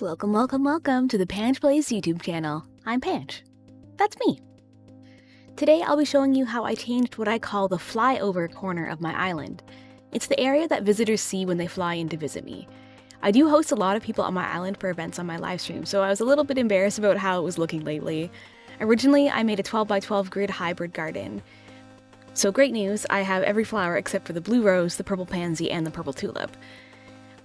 Welcome to the Pange Plays YouTube channel. I'm Pange. That's me. Today I'll be showing you how I changed what I call the flyover corner of my island. It's the area that visitors see when they fly in to visit me. I do host a lot of people on my island for events on my live stream, so I was a little bit embarrassed about how it was looking lately. Originally, I made a 12x12 grid hybrid garden. So great news, I have every flower except for the blue rose, the purple pansy, and the purple tulip.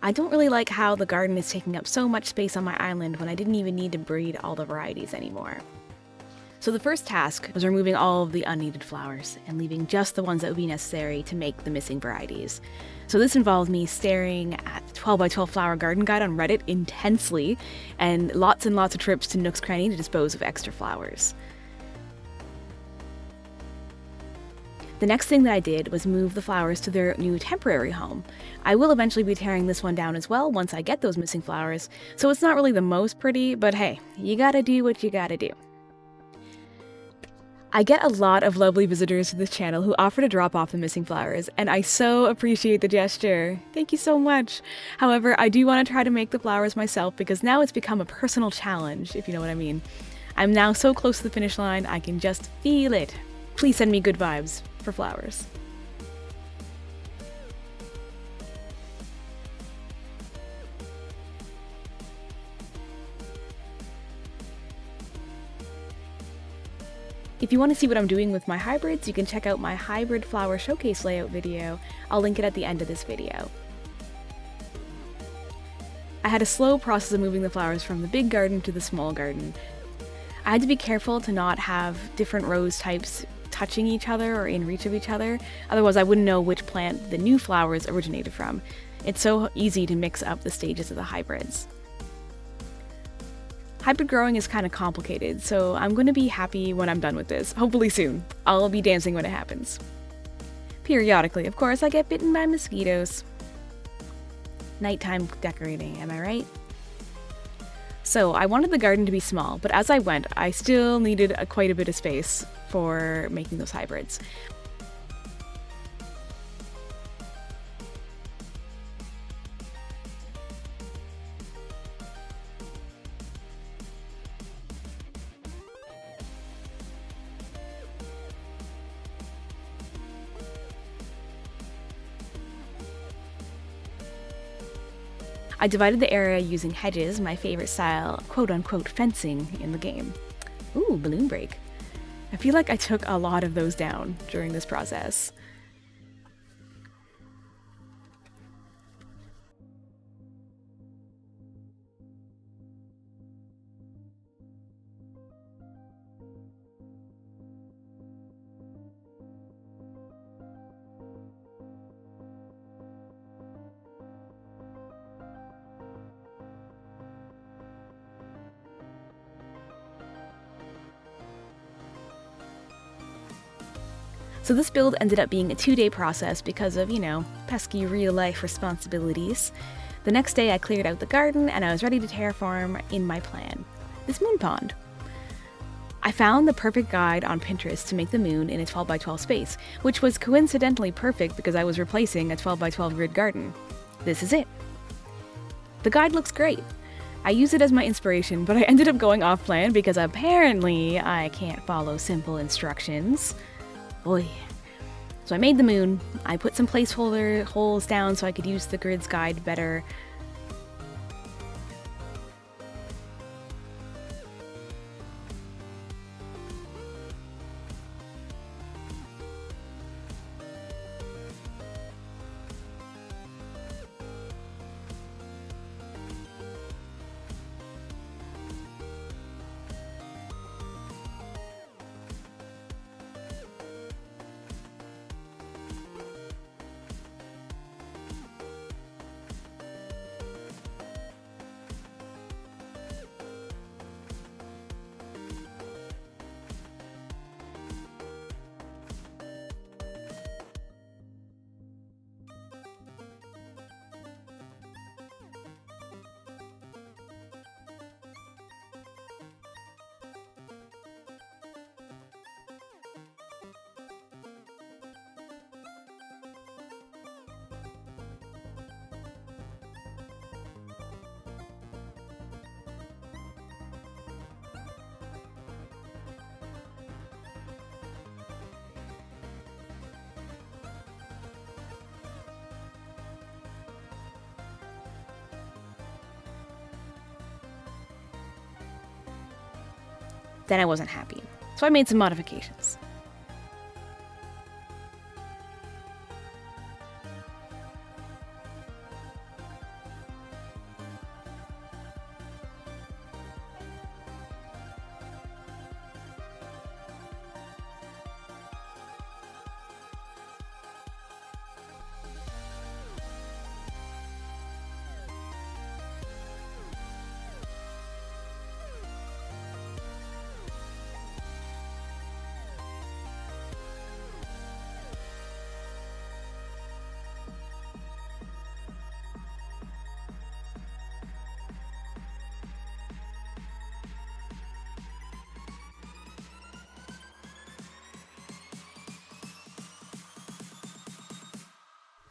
I don't really like how the garden is taking up so much space on my island when I didn't even need to breed all the varieties anymore. So the first task was removing all of the unneeded flowers and leaving just the ones that would be necessary to make the missing varieties. So this involved me staring at the 12x12 flower garden guide on Reddit intensely and lots of trips to Nook's Cranny to dispose of extra flowers. The next thing that I did was move the flowers to their new temporary home. I will eventually be tearing this one down as well once I get those missing flowers, so it's not really the most pretty, but hey, you gotta do what you gotta do. I get a lot of lovely visitors to this channel who offer to drop off the missing flowers, and I so appreciate the gesture. Thank you so much. However, I do want to try to make the flowers myself because now it's become a personal challenge, if you know what I mean. I'm now so close to the finish line, I can just feel it. Please send me good vibes for flowers. If you want to see what I'm doing with my hybrids, you can check out my hybrid flower showcase layout video. I'll link it at the end of this video. I had a slow process of moving the flowers from the big garden to the small garden. I had to be careful to not have different rose types touching each other or in reach of each other, otherwise I wouldn't know which plant the new flowers originated from. It's so easy to mix up the stages of the hybrids. Hybrid growing is kind of complicated, so I'm going to be happy when I'm done with this, hopefully soon. I'll be dancing when it happens. Periodically, of course, I get bitten by mosquitoes. Nighttime decorating, am I right? So I wanted the garden to be small, but as I went, I still needed quite a bit of space for making those hybrids. I divided the area using hedges, my favorite style, quote-unquote fencing in the game. Ooh, balloon break. I feel like I took a lot of those down during this process. So this build ended up being a 2-day process because of, pesky real-life responsibilities. The next day I cleared out the garden and I was ready to terraform in my plan, this moon pond. I found the perfect guide on Pinterest to make the moon in a 12x12 space, which was coincidentally perfect because I was replacing a 12x12 grid garden. This is it. The guide looks great. I use it as my inspiration, but I ended up going off plan because apparently I can't follow simple instructions. Boy. So I made the moon, I put some placeholder holes down so I could use the grid's guide better. Then I wasn't happy, so I made some modifications.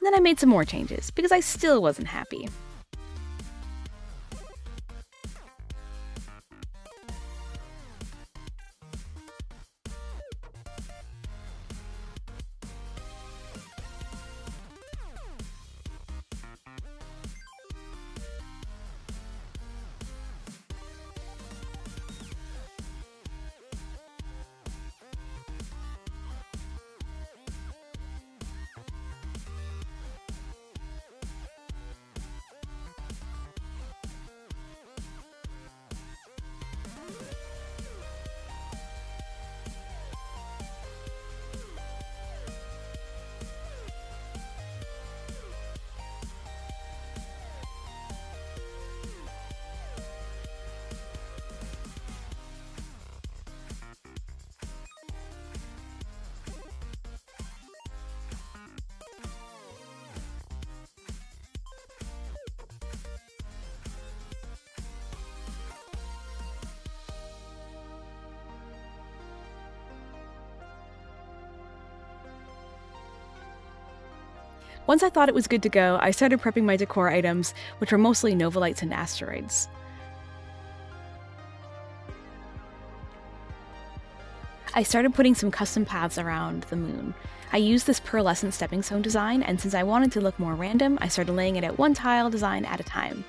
Then I made some more changes, because I still wasn't happy. Once I thought it was good to go, I started prepping my decor items, which were mostly novalites and asteroids. I started putting some custom paths around the moon. I used this pearlescent stepping stone design, and since I wanted to look more random, I started laying it at one tile design at a time.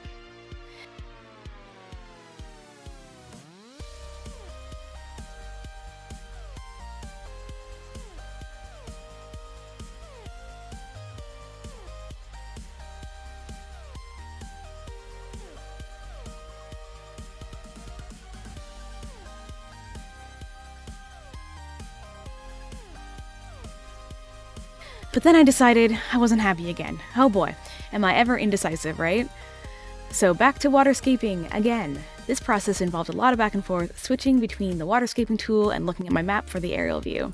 But then I decided I wasn't happy again. Oh boy, am I ever indecisive, right? So back to waterscaping again. This process involved a lot of back and forth, switching between the waterscaping tool and looking at my map for the aerial view.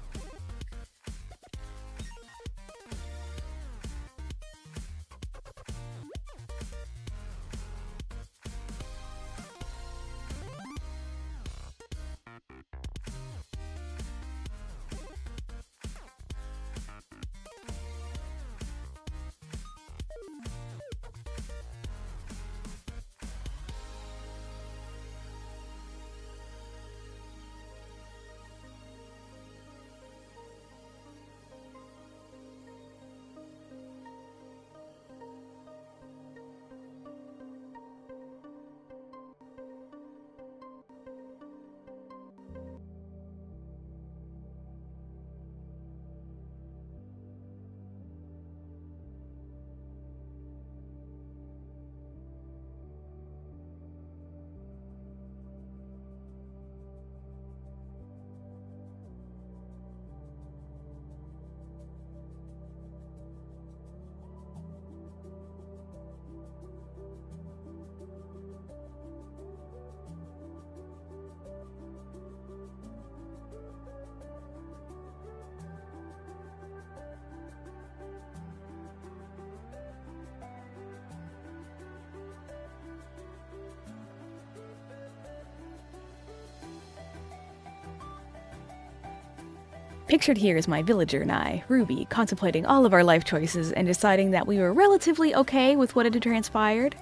Pictured here is my villager and I, Ruby, contemplating all of our life choices and deciding that we were relatively okay with what had transpired.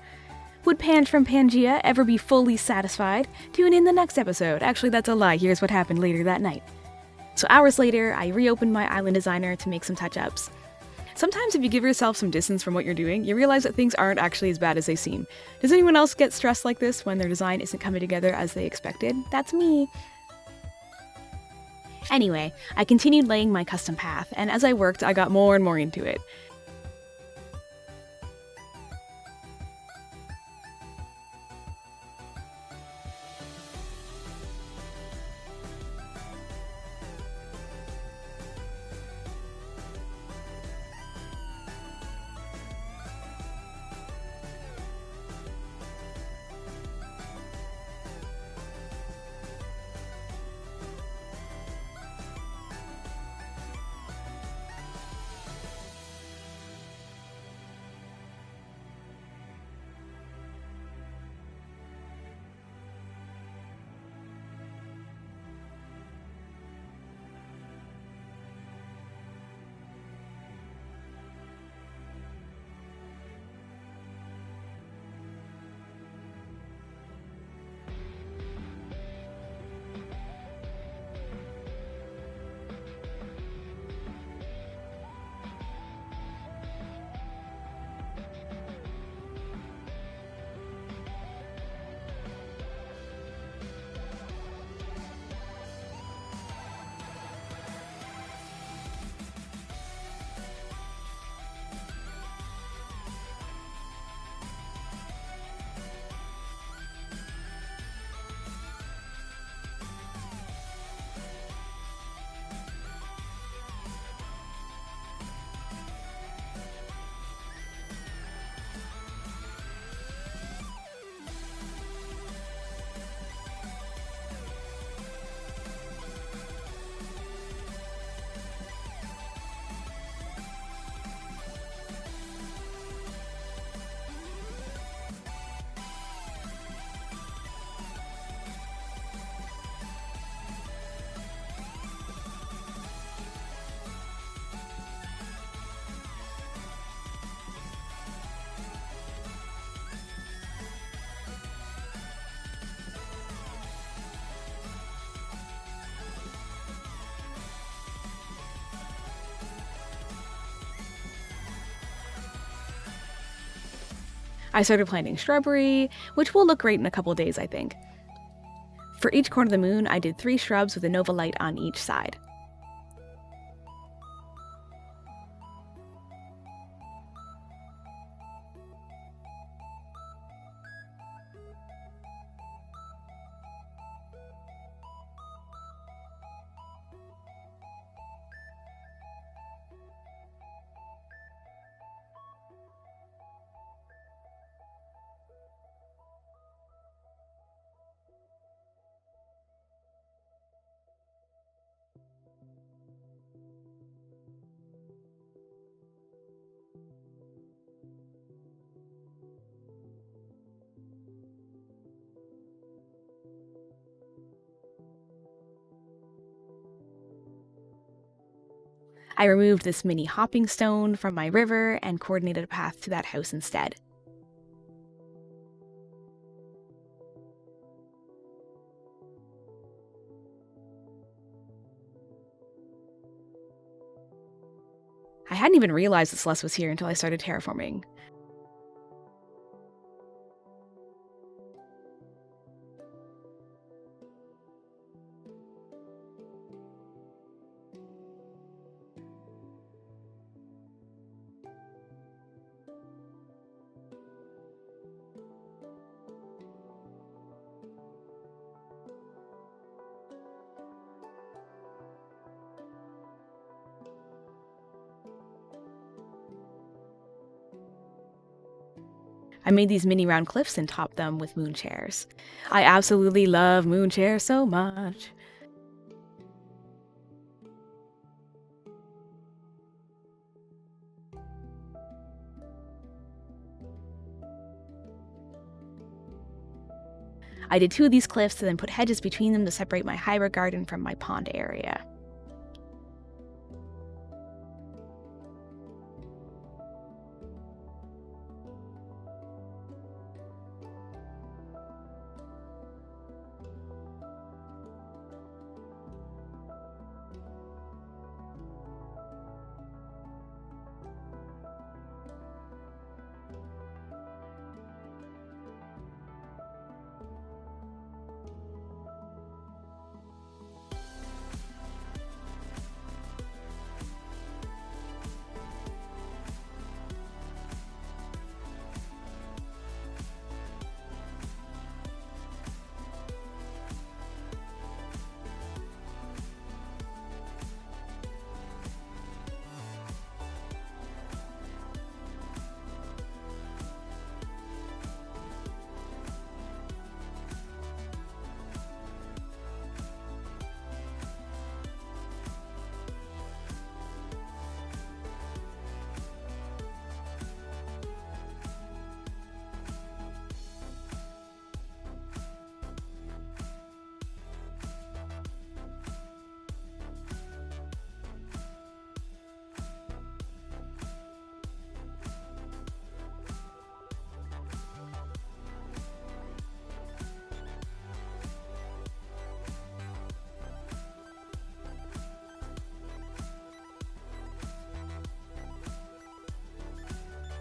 Would Pange from Pangea ever be fully satisfied? Tune in the next episode. Actually, that's a lie. Here's what happened later that night. So hours later, I reopened my island designer to make some touch-ups. Sometimes if you give yourself some distance from what you're doing, you realize that things aren't actually as bad as they seem. Does anyone else get stressed like this when their design isn't coming together as they expected? That's me. Anyway, I continued laying my custom path, and as I worked, I got more and more into it. I started planting shrubbery, which will look great in a couple days, I think. For each corner of the moon, I did 3 shrubs with a nova light on each side. I removed this mini hopping stone from my river and coordinated a path to that house instead. I hadn't even realized the Celeste was here until I started terraforming. I made these mini round cliffs and topped them with moon chairs. I absolutely love moon chairs so much. I did 2 of these cliffs and then put hedges between them to separate my hybrid garden from my pond area.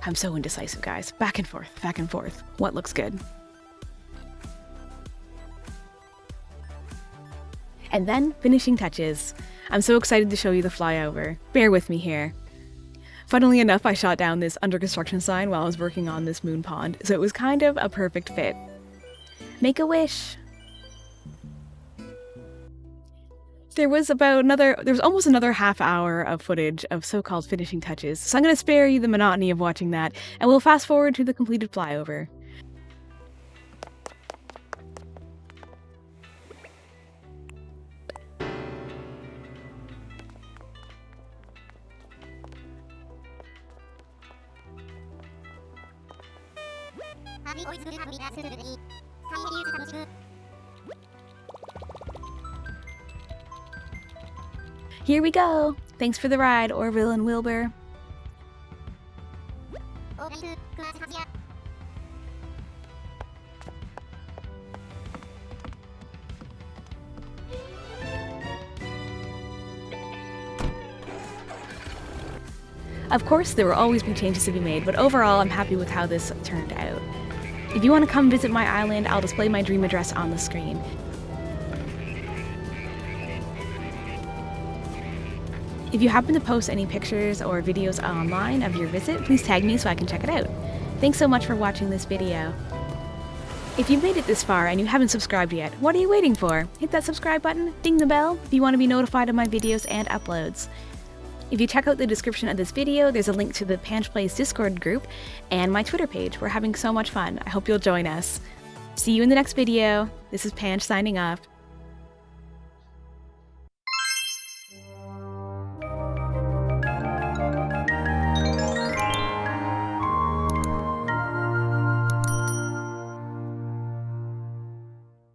I'm so indecisive, guys. Back and forth, back and forth. What looks good? And then, finishing touches. I'm so excited to show you the flyover. Bear with me here. Funnily enough, I shot down this under construction sign while I was working on this moon pond, so it was kind of a perfect fit. Make a wish! There was almost another half hour of footage of so-called finishing touches, so I'm going to spare you the monotony of watching that, and we'll fast forward to the completed flyover. Here we go! Thanks for the ride, Orville and Wilbur. Of course, there will always be changes to be made, but overall, I'm happy with how this turned out. If you want to come visit my island, I'll display my dream address on the screen. If you happen to post any pictures or videos online of your visit, please tag me so I can check it out. Thanks so much for watching this video. If you've made it this far and you haven't subscribed yet, what are you waiting for? Hit that subscribe button, ding the bell if you want to be notified of my videos and uploads. If you check out the description of this video, there's a link to the Pange Plays Discord group and my Twitter page. We're having so much fun. I hope you'll join us. See you in the next video. This is Pange signing off.